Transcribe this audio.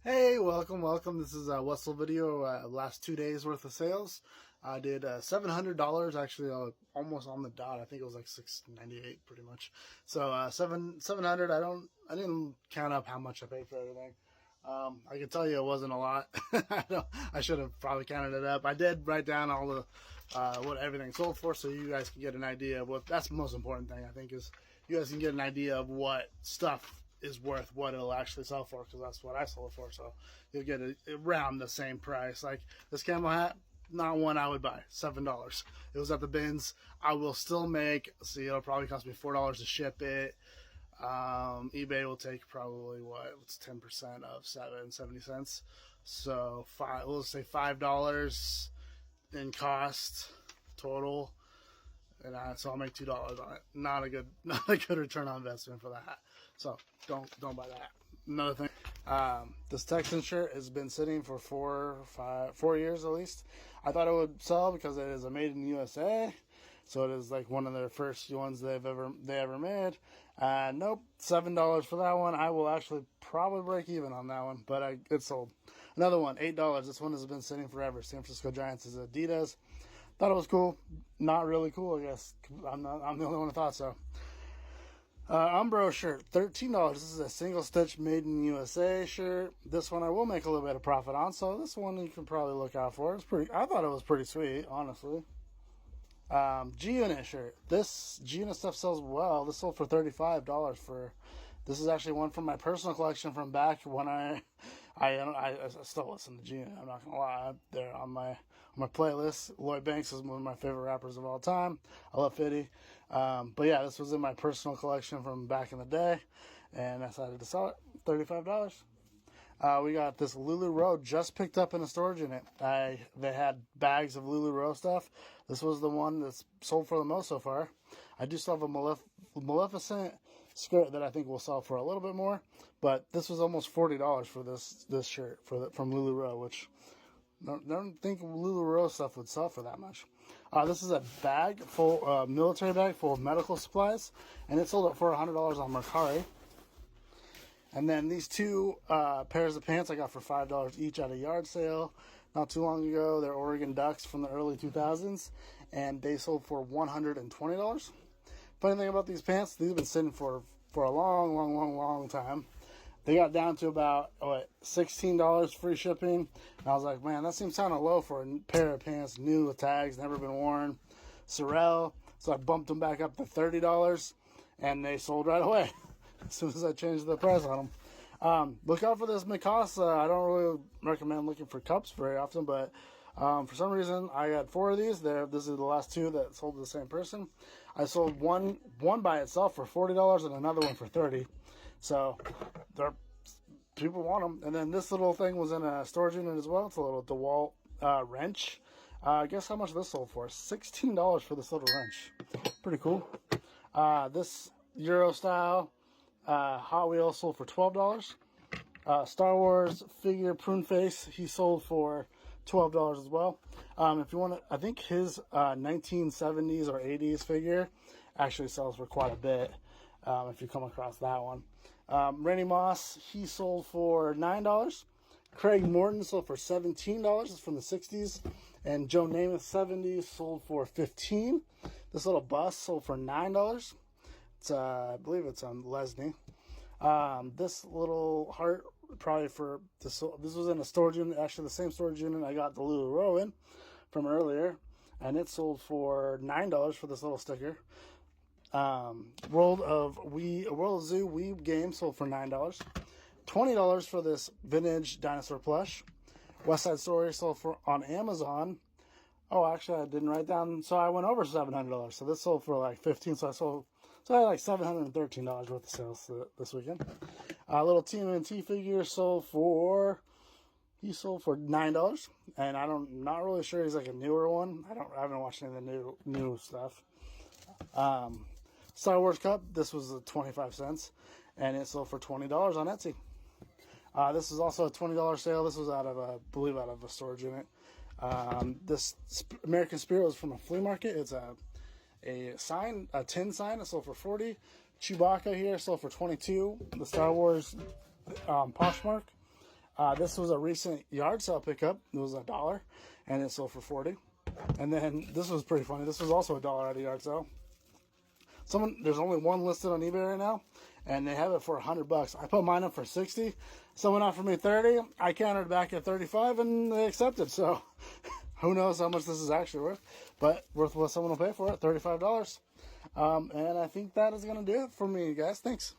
Hey, welcome. This is a Wessel video. Last 2 days worth of sales. I did $700 actually, almost on the dot. I think it was like 698 pretty much. So 700. I didn't count up how much I paid for everything. I can tell you it wasn't a lot. I should have probably counted it up. I did write down all the what everything sold for, so you guys can get an idea of what. That's the most important thing I think, is you guys can get an idea of what stuff is worth what it'll actually sell for, because that's what I sold it for. So you'll get it around the same price. Like this camel hat, not one I would buy. $7. It was at the bins. I will still make. See, it'll probably cost me $4 to ship it. eBay will take probably what's 10% of 70 cents. So we'll say $5 in cost total. And so I'll make $2 on it. Not a good return on investment for that. So don't buy that. Another thing, this Texan shirt has been sitting for 4 years at least. I thought it would sell because it is a made in USA, so it is like one of their first ones they ever made. Nope, $7 for that one. I will actually probably break even on that one, but it sold. Another one, $8. This one has been sitting forever. San Francisco Giants is Adidas. Thought it was cool. Not really cool, I guess. I'm the only one who thought so. Umbro shirt, $13. This is a single stitch made in USA shirt. This one I will make a little bit of profit on, so this one you can probably look out for. I thought it was pretty sweet, honestly. G-Unit shirt. This G-Unit stuff sells well. This sold for $35 for. This is actually one from my personal collection from back when I still listen to G-Unit. I'm not gonna lie. They're on my playlist. Lloyd Banks is one of my favorite rappers of all time. I love 50. But yeah, this was in my personal collection from back in the day, and I decided to sell it. $35. We got this LuLaRoe just picked up in a storage unit. They had bags of LuLaRoe stuff. This was the one that's sold for the most so far. I do still have a Maleficent skirt that I think will sell for a little bit more, but this was almost $40 for this shirt from LuLaRoe, which I don't think LuLaRoe stuff would sell for that much. This is a bag full, military bag full of medical supplies, and it sold it for $100 on Mercari. And then these two pairs of pants I got for $5 each at a yard sale not too long ago. They're Oregon Ducks from the early 2000s, and they sold for $120. Funny thing about these pants, these have been sitting for a long time. They got down to about $16 free shipping. And I was like, man, that seems kind of low for a pair of pants, new with tags, never been worn. Sorel. So I bumped them back up to $30, and they sold right away as soon as I changed the price on them. Look out for this Mikasa. I don't really recommend looking for cups very often, but for some reason I got 4 of these. This is the last 2 that sold to the same person. I sold one by itself for $40 and another one for $30. So people want them. And then this little thing was in a storage unit as well. It's a little DeWalt wrench. Guess how much this sold for? $16 for this little wrench. Pretty cool. This Euro style Hot Wheels sold for $12. Star Wars figure Prune Face, he sold for $12 as well. If you want to, I think his 1970s or 80s figure actually sells for quite a bit. If you come across that one. Randy Moss, he sold for $9. Craig Morton sold for $17. It's from the 60s. And Joe Namath 70s sold for $15. This little bus sold for $9. It's I believe it's on Lesney. This little heart probably for this was in a storage unit, actually the same storage unit I got the LuLaRoe in from earlier, and it sold for $9 for this little sticker. World of Zoo Wii game sold for $9. $20 for this vintage dinosaur plush. West Side Story sold for on Amazon. Oh, actually, I didn't write down, so I went over $700. So this sold for like $15. So I had like $713 worth of sales this weekend. A little TMNT figure sold for $9, and I'm not really sure he's like a newer one. I haven't watched any of the new stuff. Star Wars cup. This was 25 cents, and it sold for $20 on Etsy. This is also a $20 sale. This was out of a storage unit. This American Spirit was from a flea market. It's a tin sign. It sold for $40. Chewbacca here sold for $22. The Star Wars Poshmark. This was a recent yard sale pickup. It was $1, and it sold for 40. And then this was pretty funny. This was also $1 at a yard sale. There's only one listed on eBay right now, and they have it for $100. I put mine up for 60. Someone offered me 30. I countered back at 35, and they accepted. So who knows how much this is actually worth, but worth what someone will pay for it, $35. And I think that is going to do it for me, guys. Thanks.